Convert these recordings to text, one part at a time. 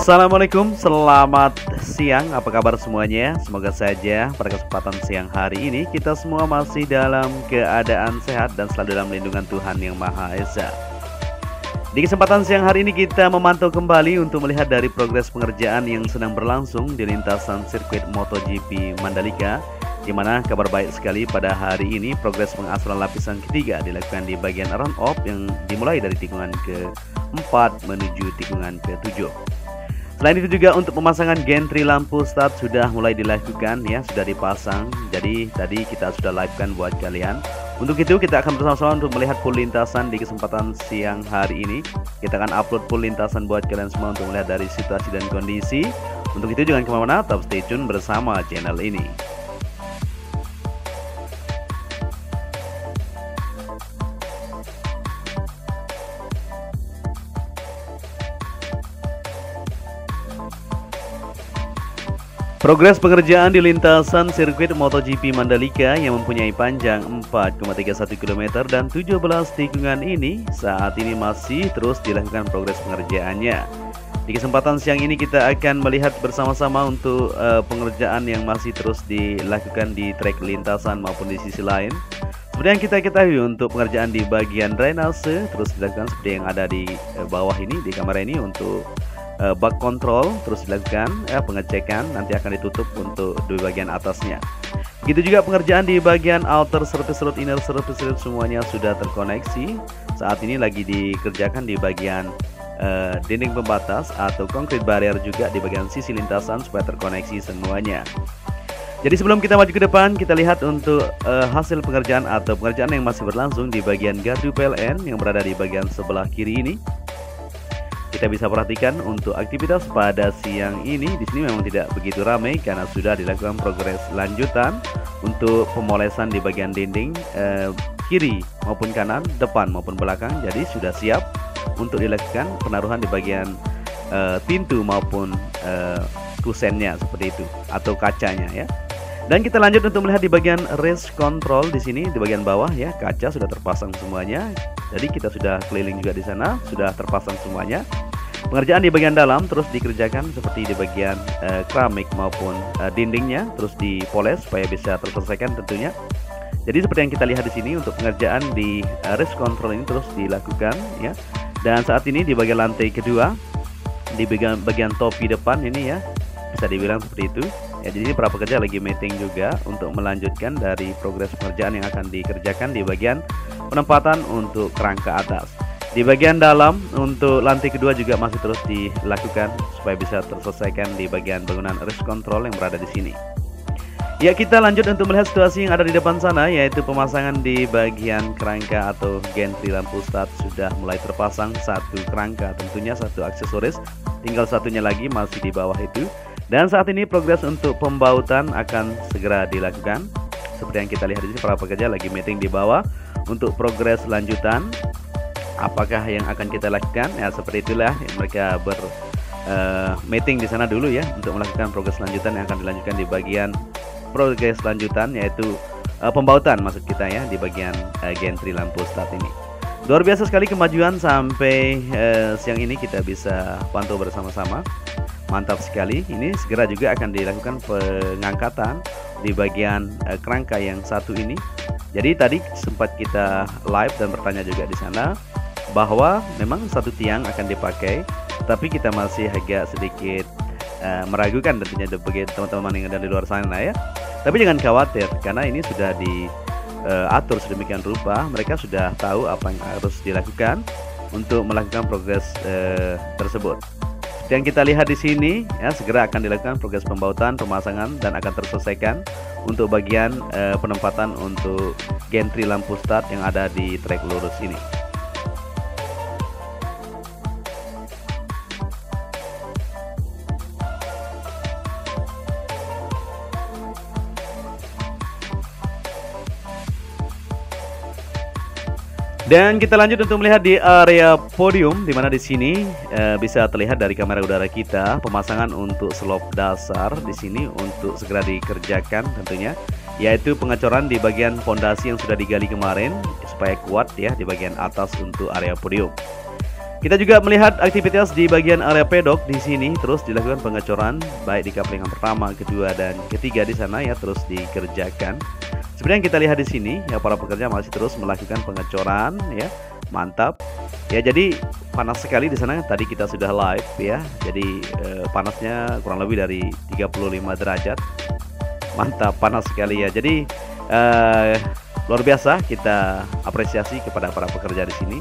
Assalamualaikum, selamat siang. Apa kabar semuanya? Semoga saja pada kesempatan siang hari ini kita semua masih dalam keadaan sehat dan selalu dalam lindungan Tuhan Yang Maha Esa. Di kesempatan siang hari ini kita memantau kembali untuk melihat dari progres pengerjaan yang sedang berlangsung di lintasan sirkuit MotoGP Mandalika, di mana kabar baik sekali pada hari ini progres pengaspalan lapisan ketiga dilakukan di bagian run-off yang dimulai dari tikungan ke-4 menuju tikungan ke-7. Selain itu juga untuk pemasangan gantry lampu start sudah mulai dilakukan ya, sudah dipasang. Jadi tadi kita sudah live-kan buat kalian. Untuk itu kita akan bersama-sama untuk melihat full lintasan di kesempatan siang hari ini. Kita akan upload full lintasan buat kalian semua untuk melihat dari situasi dan kondisi. Untuk itu jangan kemana-mana, tetap stay tune bersama channel ini. Progres pengerjaan di lintasan sirkuit MotoGP Mandalika yang mempunyai panjang 4,31 km dan 17 tikungan ini saat ini masih terus dilakukan progres pengerjaannya. Di kesempatan siang ini kita akan melihat bersama-sama untuk pengerjaan yang masih terus dilakukan di trek lintasan maupun di sisi lain. Seperti yang kita ketahui untuk pengerjaan di bagian drainase terus dilakukan seperti yang ada di bawah ini, di kamera ini untuk bak control terus dilakukan pengecekan, nanti akan ditutup untuk di bagian atasnya. Begitu juga pengerjaan di bagian outer surface road, inner surface road semuanya sudah terkoneksi. Saat ini lagi dikerjakan di bagian dinding pembatas atau concrete barrier juga di bagian sisi lintasan supaya terkoneksi semuanya. Jadi sebelum kita maju ke depan, kita lihat untuk hasil pengerjaan atau pengerjaan yang masih berlangsung di bagian gardu PLN yang berada di bagian sebelah kiri ini. Kita bisa perhatikan untuk aktivitas pada siang ini di sini memang tidak begitu ramai karena sudah dilakukan progres lanjutan untuk pemolesan di bagian dinding kiri maupun kanan, depan maupun belakang. Jadi sudah siap untuk dilakukan penaruhan di bagian pintu maupun kusennya seperti itu atau kacanya ya. Dan kita lanjut untuk melihat di bagian race control di sini di bagian bawah ya, kaca sudah terpasang semuanya. Jadi kita sudah keliling juga di sana, sudah terpasang semuanya. Pengerjaan di bagian dalam terus dikerjakan seperti di bagian keramik maupun dindingnya terus dipoles supaya bisa terselesaikan tentunya. Jadi seperti yang kita lihat di sini untuk pengerjaan di race control ini terus dilakukan ya. Dan saat ini di bagian lantai kedua di bagian topi depan ini ya, bisa dibilang seperti itu. Ya, jadi para pekerja lagi meeting juga untuk melanjutkan dari progres pengerjaan yang akan dikerjakan di bagian penempatan untuk kerangka atas. Di bagian dalam untuk lantai kedua juga masih terus dilakukan supaya bisa terselesaikan di bagian bangunan race control yang berada di sini. Ya, kita lanjut untuk melihat situasi yang ada di depan sana, yaitu pemasangan di bagian kerangka atau gantry lampu start sudah mulai terpasang satu kerangka, tentunya satu aksesoris, tinggal satunya lagi masih di bawah itu. Dan saat ini progres untuk pembautan akan segera dilakukan. Seperti yang kita lihat di sini para pekerja lagi meeting di bawah untuk progres lanjutan. Apakah yang akan kita lakukan? Ya seperti itulah mereka meeting di sana dulu ya untuk melakukan progres lanjutan yang akan dilanjutkan di bagian progres lanjutan, yaitu pembautan maksud kita ya di bagian gantry lampu start ini. Luar biasa sekali kemajuan sampai siang ini kita bisa pantau bersama-sama. Mantap sekali, ini segera juga akan dilakukan pengangkatan di bagian kerangka yang satu ini. Jadi tadi sempat kita live dan bertanya juga di sana bahwa memang satu tiang akan dipakai, tapi kita masih agak sedikit meragukan tentunya bagi teman-teman yang ada di luar sana ya. Tapi jangan khawatir karena ini sudah diatur sedemikian rupa, mereka sudah tahu apa yang harus dilakukan untuk melakukan progres tersebut. Yang kita lihat di sini ya, segera akan dilakukan progres pembautan, pemasangan dan akan terselesaikan untuk bagian penempatan untuk gantry lampu start yang ada di trek lurus ini. Dan kita lanjut untuk melihat di area podium, di mana di sini bisa terlihat dari kamera udara kita pemasangan untuk slop dasar di sini untuk segera dikerjakan tentunya, yaitu pengecoran di bagian fondasi yang sudah digali kemarin supaya kuat ya di bagian atas untuk area podium. Kita juga melihat aktivitas di bagian area pedok di sini terus dilakukan pengecoran baik di kapling yang pertama, kedua dan ketiga di sana ya terus dikerjakan. Seperti yang kita lihat di sini ya para pekerja masih terus melakukan pengecoran ya. Mantap. Ya jadi panas sekali di sana tadi kita sudah live ya. Jadi panasnya kurang lebih dari 35 derajat. Mantap, panas sekali ya. Jadi luar biasa kita apresiasi kepada para pekerja di sini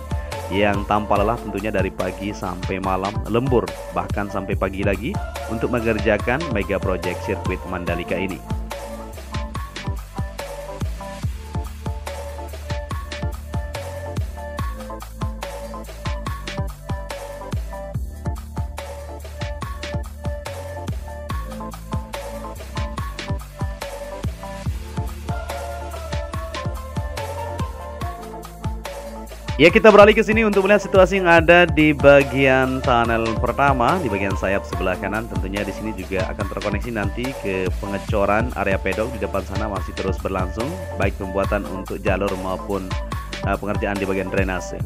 yang tanpa lelah tentunya dari pagi sampai malam, lembur bahkan sampai pagi lagi untuk mengerjakan mega project sirkuit Mandalika ini. Ya, kita beralih ke sini untuk melihat situasi yang ada di bagian tunnel pertama, di bagian sayap sebelah kanan. Tentunya di sini juga akan terkoneksi nanti ke pengecoran area pedok di depan sana masih terus berlangsung, baik pembuatan untuk jalur maupun pengerjaan di bagian drainase.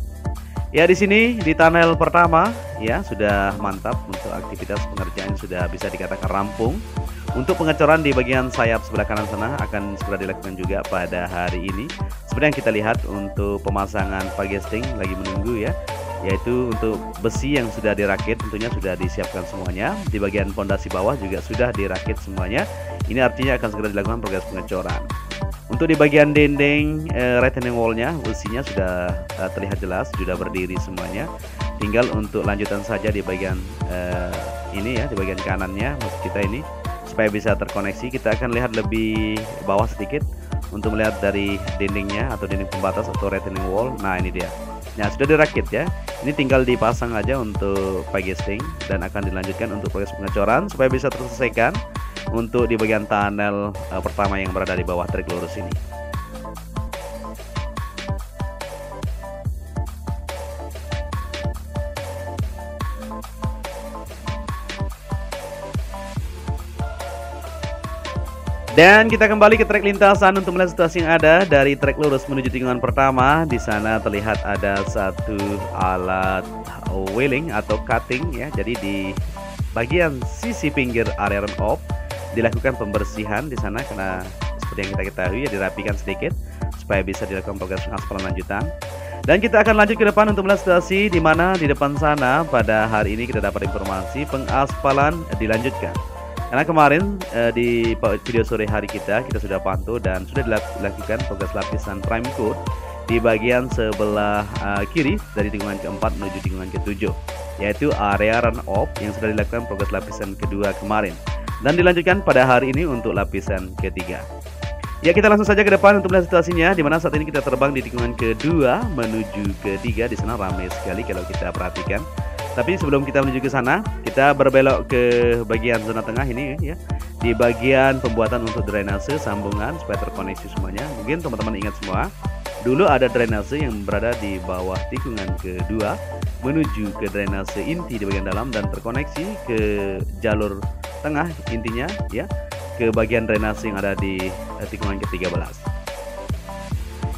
Ya, di sini di tunnel pertama ya sudah mantap untuk aktivitas pengerjaan sudah bisa dikatakan rampung. Untuk pengecoran di bagian sayap sebelah kanan sana akan segera dilakukan juga pada hari ini. Seperti yang kita lihat untuk pemasangan pagesting lagi menunggu ya, yaitu untuk besi yang sudah dirakit tentunya sudah disiapkan semuanya. Di bagian pondasi bawah juga sudah dirakit semuanya. Ini artinya akan segera dilakukan proses pengecoran. Untuk di bagian dinding retaining wall-nya besinya sudah terlihat jelas sudah berdiri semuanya. Tinggal untuk lanjutan saja di bagian ini ya, di bagian kanannya maksud kita ini supaya bisa terkoneksi. Kita akan lihat lebih bawah sedikit untuk melihat dari dindingnya atau dinding pembatas atau retaining wall. Nah ini dia. Nah sudah dirakit ya. Ini tinggal dipasang aja untuk pagesting dan akan dilanjutkan untuk proses pengecoran supaya bisa terselesaikan untuk di bagian tunnel pertama yang berada di bawah trek lurus ini. Dan kita kembali ke trek lintasan untuk melihat situasi yang ada dari trek lurus menuju tikungan pertama. Di sana terlihat ada satu alat wheeling atau cutting ya. Jadi di bagian sisi pinggir area run off dilakukan pembersihan di sana karena seperti yang kita ketahui ya dirapikan sedikit supaya bisa dilakukan proses pengaspalan lanjutan. Dan kita akan lanjut ke depan untuk melihat situasi di mana di depan sana pada hari ini kita dapat informasi pengaspalan dilanjutkan. Karena kemarin di video sore hari kita sudah pantau dan sudah dilakukan proses lapisan prime coat di bagian sebelah kiri dari tikungan keempat menuju tikungan ke-7, yaitu area run off yang sudah dilakukan proses lapisan kedua kemarin dan dilanjutkan pada hari ini untuk lapisan ketiga. Ya kita langsung saja ke depan untuk melihat situasinya di mana saat ini kita terbang di tikungan kedua menuju ketiga. Di sana ramai sekali kalau kita perhatikan. Tapi sebelum kita menuju ke sana, kita berbelok ke bagian zona tengah ini ya. Di bagian pembuatan untuk drainase sambungan supaya terkoneksi semuanya. Mungkin teman-teman ingat semua, dulu ada drainase yang berada di bawah tikungan kedua menuju ke drainase inti di bagian dalam dan terkoneksi ke jalur tengah intinya ya, ke bagian drainase yang ada di tikungan ke-13.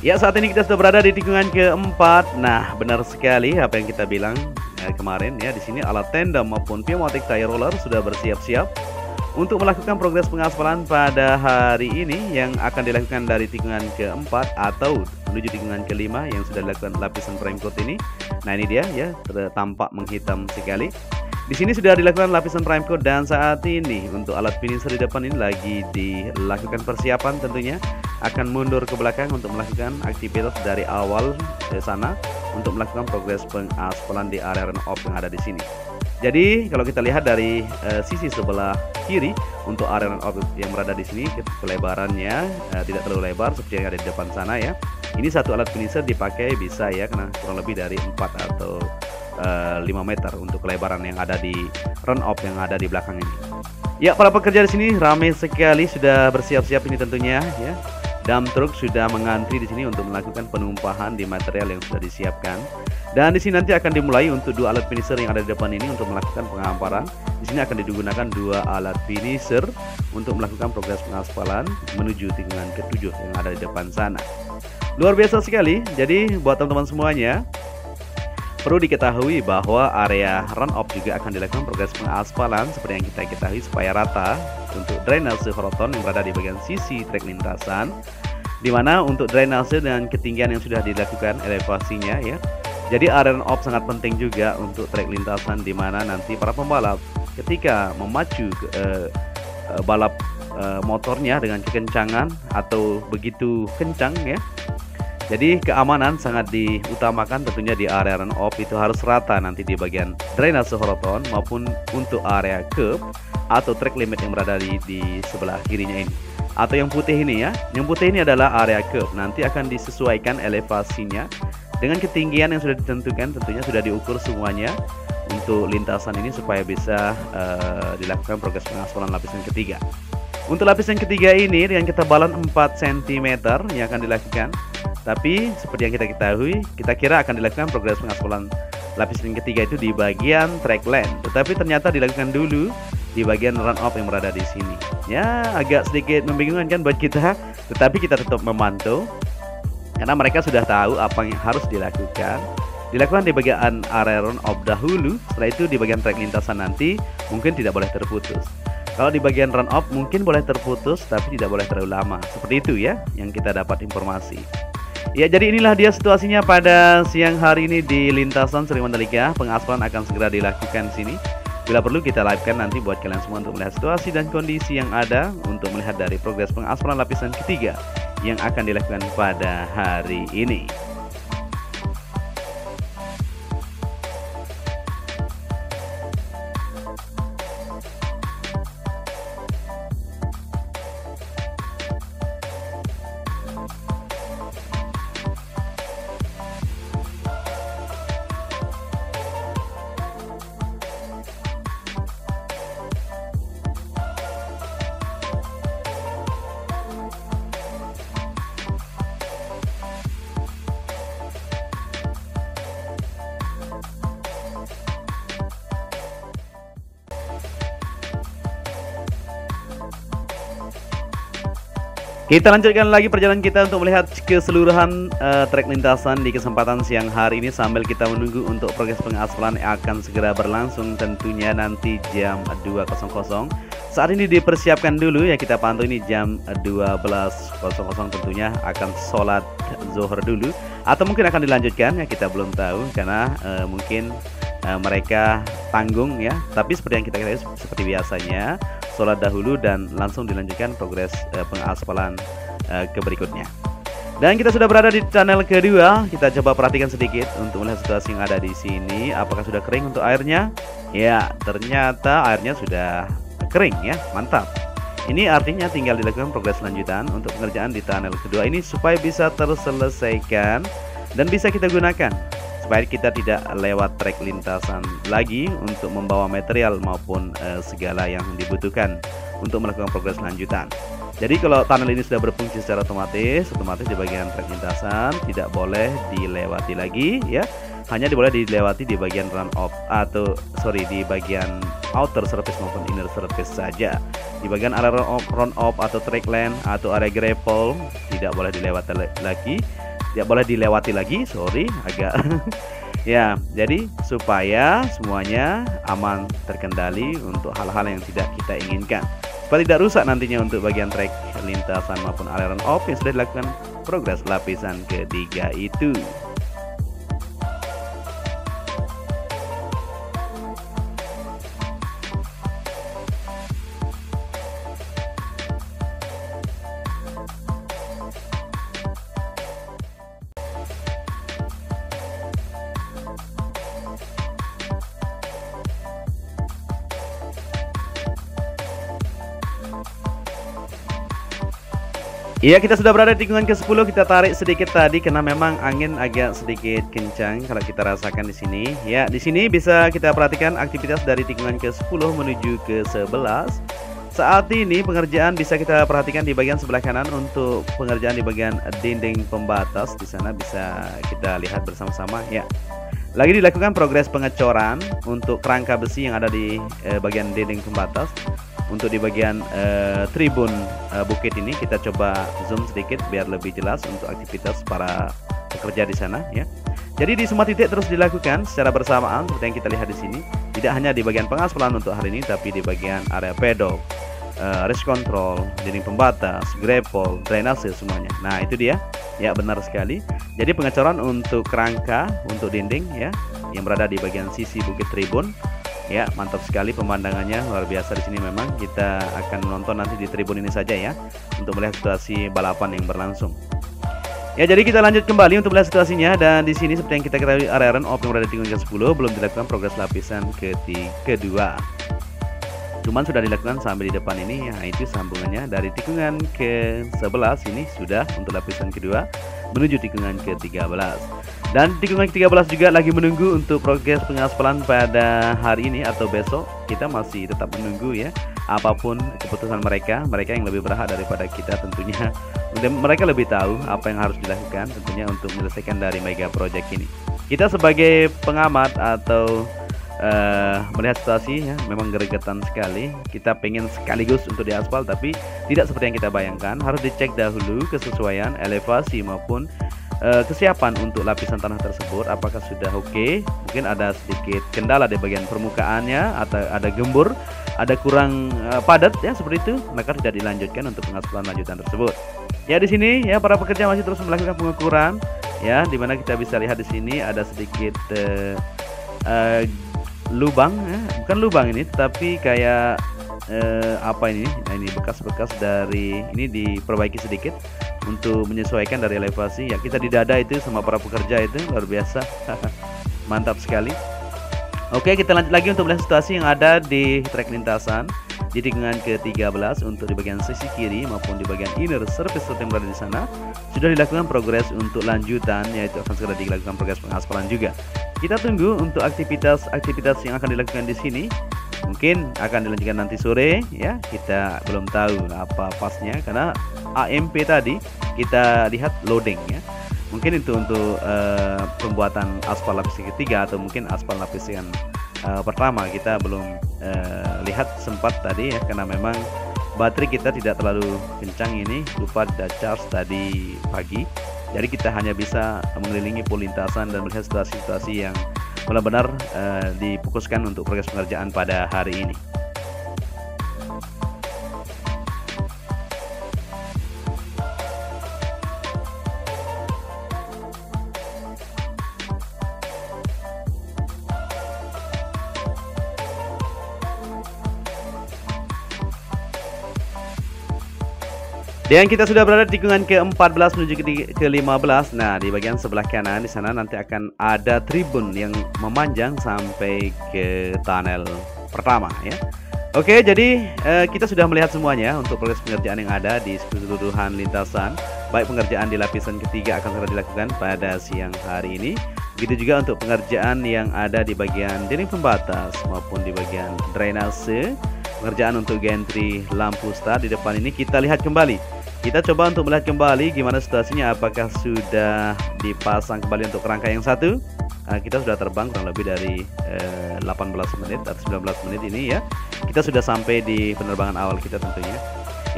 Ya saat ini kita sudah berada di tikungan keempat. Nah benar sekali apa yang kita bilang kemarin ya, di sini alat tandem maupun pneumatic tire roller sudah bersiap-siap untuk melakukan progres pengaspalan pada hari ini yang akan dilakukan dari tikungan keempat atau menuju tikungan kelima yang sudah dilakukan lapisan prime coat ini. Nah ini dia ya, tampak menghitam sekali. Di sini sudah dilakukan lapisan prime coat dan saat ini untuk alat finisher di depan ini lagi dilakukan persiapan, tentunya akan mundur ke belakang untuk melakukan aktivitas dari awal ke sana untuk melakukan progres pengaspalan di area run off yang ada di sini. Jadi kalau kita lihat dari sisi sebelah kiri untuk area run off yang berada di sini, kelebarannya tidak terlalu lebar seperti yang ada di depan sana ya. Ini satu alat finisher dipakai bisa ya, karena kurang lebih dari 4 atau 5 meter untuk kelebaran yang ada di run off yang ada di belakang ini. Ya para pekerja di sini ramai sekali sudah bersiap-siap ini tentunya ya. Dump truck sudah mengantri di sini untuk melakukan penumpahan di material yang sudah disiapkan. Dan di sini nanti akan dimulai untuk dua alat finisher yang ada di depan ini untuk melakukan penghamparan. Di sini akan digunakan dua alat finisher untuk melakukan progres pengaspalan menuju tikungan ke-7 yang ada di depan sana. Luar biasa sekali. Jadi buat teman-teman semuanya, Perlu diketahui bahwa area run off juga akan dilakukan progres pengaspalan seperti yang kita ketahui supaya rata untuk drainase horoton yang berada di bagian sisi trek lintasan, di mana untuk drainase dengan ketinggian yang sudah dilakukan elevasinya ya. Jadi area run off sangat penting juga untuk trek lintasan, di mana nanti para pembalap ketika memacu balap motornya dengan kekencangan atau begitu kencang ya. Jadi keamanan sangat diutamakan tentunya di area run off, itu harus rata nanti di bagian drainase horoton maupun untuk area curb atau track limit yang berada di sebelah kirinya ini. Atau yang putih ini ya. Yang putih ini adalah area curb. Nanti akan disesuaikan elevasinya dengan ketinggian yang sudah ditentukan, tentunya sudah diukur semuanya untuk lintasan ini supaya bisa dilakukan progres pengaspalan lapisan ketiga. Untuk lapisan ketiga ini dengan ketebalan 4 cm yang akan dilakukan. Tapi seperti yang kita ketahui, kita kira akan dilakukan progres pengaspalan lapisan ketiga itu di bagian track lane, tetapi ternyata dilakukan dulu di bagian run off yang berada di sini. Ya, agak sedikit membingungkan kan buat kita, tetapi kita tetap memantau karena mereka sudah tahu apa yang harus dilakukan. Dilakukan di bagian area run off dahulu, setelah itu di bagian track lintasan nanti mungkin tidak boleh terputus. Kalau di bagian run off mungkin boleh terputus, tapi tidak boleh terlalu lama. Seperti itu ya yang kita dapat informasi. Ya, jadi inilah dia situasinya pada siang hari ini di lintasan Seri Mandalika. Pengaspalan akan segera dilakukan di sini. Bila perlu kita live-kan nanti buat kalian semua untuk melihat situasi dan kondisi yang ada, untuk melihat dari progres pengaspalan lapisan ketiga yang akan dilakukan pada hari ini. Kita lanjutkan lagi perjalanan kita untuk melihat keseluruhan trek lintasan di kesempatan siang hari ini sambil kita menunggu untuk progres pengaspalan yang akan segera berlangsung tentunya nanti jam 2.00. Saat ini dipersiapkan dulu ya, kita pantau ini jam 12.00 tentunya akan sholat zuhur dulu, atau mungkin akan dilanjutkan ya, kita belum tahu karena mungkin mereka tanggung ya. Tapi seperti yang kita ketahui seperti biasanya, sholat dahulu dan langsung dilanjutkan progres pengaspalan ke berikutnya. Dan kita sudah berada di channel kedua. Kita coba perhatikan sedikit untuk melihat situasi yang ada di sini. Apakah sudah kering untuk airnya? Ya, ternyata airnya sudah kering ya, mantap. Ini artinya tinggal dilakukan progres lanjutan untuk pengerjaan di tunnel kedua ini supaya bisa terselesaikan dan bisa kita gunakan, supaya kita tidak lewat trek lintasan lagi untuk membawa material maupun segala yang dibutuhkan untuk melakukan progres lanjutan. Jadi kalau tunnel ini sudah berfungsi secara otomatis di bagian trek lintasan tidak boleh dilewati lagi ya. Hanya boleh dilewati di bagian run off di bagian outer surface maupun inner surface saja. Di bagian area run off atau track lane atau area gravel tidak boleh dilewati lagi. Agak ya, jadi supaya semuanya aman terkendali untuk hal-hal yang tidak kita inginkan, supaya tidak rusak nantinya untuk bagian trek lintasan maupun area run off yang sudah dilakukan progres lapisan ketiga itu. Iya, kita sudah berada di tikungan ke-10. Kita tarik sedikit tadi karena memang angin agak sedikit kencang kalau kita rasakan di sini. Ya, di sini bisa kita perhatikan aktivitas dari tikungan ke-10 menuju ke-11. Saat ini pengerjaan bisa kita perhatikan di bagian sebelah kanan untuk pengerjaan di bagian dinding pembatas. Di sana bisa kita lihat bersama-sama ya. Lagi dilakukan progres pengecoran untuk kerangka besi yang ada di bagian dinding pembatas. Untuk di bagian tribun bukit ini kita coba zoom sedikit biar lebih jelas untuk aktivitas para pekerja di sana ya. Jadi di semua titik terus dilakukan secara bersamaan seperti yang kita lihat di sini. Tidak hanya di bagian pengaspalan untuk hari ini, tapi di bagian area pedok, race control, dinding pembatas, grapple, drainase semuanya. Nah itu dia, ya benar sekali. Jadi pengecoran untuk kerangka, untuk dinding ya, yang berada di bagian sisi Bukit Tribun. Ya mantap sekali pemandangannya, luar biasa di sini. Memang kita akan menonton nanti di tribun ini saja ya, untuk melihat situasi balapan yang berlangsung. Ya, jadi kita lanjut kembali untuk melihat situasinya. Dan di sini seperti yang kita ketahui, area run-off yang berada di tikungan ke-10 belum dilakukan progres lapisan kedua. Cuman sudah dilakukan sampai di depan ini, yaitu sambungannya dari tikungan ke-11 ini sudah untuk lapisan kedua menuju tikungan ke-13. Dan tikungan ke-13 juga lagi menunggu untuk progres pengaspalan pada hari ini atau besok. Kita masih tetap menunggu ya, apapun keputusan mereka yang lebih berhak daripada kita tentunya. Mereka lebih tahu apa yang harus dilakukan tentunya untuk menyelesaikan dari mega project ini. Kita sebagai pengamat atau melihat situasi ya, memang gregetan sekali. Kita pengen sekaligus untuk diaspal, tapi tidak seperti yang kita bayangkan. Harus dicek dahulu kesesuaian elevasi maupun kesiapan untuk lapisan tanah tersebut, apakah sudah oke. Mungkin ada sedikit kendala di bagian permukaannya, atau ada gembur, ada kurang padat ya seperti itu, maka tidak dilanjutkan untuk pengaspalan lanjutan tersebut. Ya di sini ya para pekerja masih terus melakukan pengukuran ya, dimana kita bisa lihat di sini ada sedikit lubang ya. Bukan lubang ini, tetapi kayak apa ini? Nah ini bekas-bekas dari ini diperbaiki sedikit untuk menyesuaikan dari elevasi ya. Kita di dada itu sama para pekerja itu luar biasa. Mantap sekali. Oke, kita lanjut lagi untuk melihat situasi yang ada di trek lintasan di tikungan ke-13 untuk di bagian sisi kiri maupun di bagian inner surface yang berada di sana. Sudah dilakukan progres untuk lanjutan, yaitu akan segera dilakukan progres pengaspalan juga. Kita tunggu untuk aktivitas yang akan dilakukan di sini. Mungkin akan dilanjutkan nanti sore ya, kita belum tahu apa pasnya karena AMP tadi kita lihat loading ya. Mungkin itu untuk pembuatan aspal lapis ketiga atau mungkin aspal lapis yang pertama kita belum lihat sempat tadi ya, karena memang baterai kita tidak terlalu kencang ini, lupa tidak charge tadi pagi. Jadi kita hanya bisa mengelilingi pool lintasan dan melihat situasi-situasi yang benar-benar difokuskan untuk progres pengerjaan pada hari ini. Dan kita sudah berada di tikungan ke-14 menuju ke-15. Nah, di bagian sebelah kanan di sana nanti akan ada tribun yang memanjang sampai ke tunnel pertama ya. Oke, jadi kita sudah melihat semuanya untuk proses pengerjaan yang ada di keseluruhan lintasan. Baik pengerjaan di lapisan ketiga akan segera dilakukan pada siang hari ini. Begitu juga untuk pengerjaan yang ada di bagian dinding pembatas maupun di bagian drainase. Pengerjaan untuk gantry lampu start di depan ini kita lihat kembali. Kita coba untuk melihat kembali gimana situasinya, apakah sudah dipasang kembali untuk kerangka yang satu. Kita sudah terbang kurang lebih dari 18 menit atau 19 menit ini ya. Kita sudah sampai di penerbangan awal kita tentunya.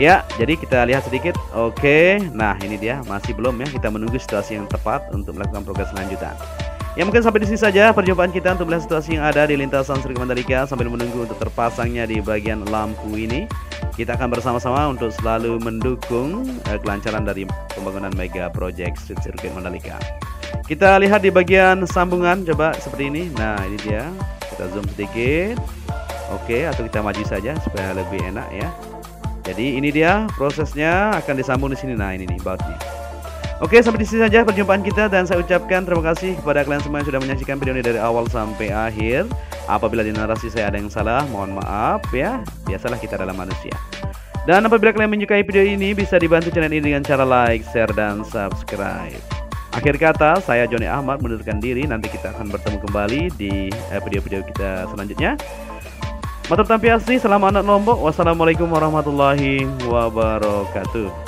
Ya, jadi kita lihat sedikit. Oke, nah ini dia, masih belum ya. Kita menunggu situasi yang tepat untuk melakukan progres lanjutan. Ya mungkin sampai di sini saja perjumpaan kita untuk melihat situasi yang ada di lintasan sirkuit Mandalika sambil menunggu untuk terpasangnya di bagian lampu ini. Kita akan bersama-sama untuk selalu mendukung kelancaran dari pembangunan mega project Street Circuit Mandalika. Kita lihat di bagian sambungan, coba seperti ini. Nah ini dia, kita zoom sedikit. Oke, atau kita maju saja supaya lebih enak ya. Jadi ini dia prosesnya akan disambung di sini. Nah ini nih bautnya. Oke, sampai di sini saja perjumpaan kita dan saya ucapkan terima kasih kepada kalian semua yang sudah menyaksikan video ini dari awal sampai akhir. Apabila di narasi saya ada yang salah, mohon maaf ya. Biasalah kita adalah manusia. Dan apabila kalian menyukai video ini, bisa dibantu channel ini dengan cara like, share, dan subscribe. Akhir kata, saya Joni Ahmad mundurkan diri. Nanti kita akan bertemu kembali di video-video kita selanjutnya. Matur tampiasi, salam anak Lombok. Wassalamualaikum warahmatullahi wabarakatuh.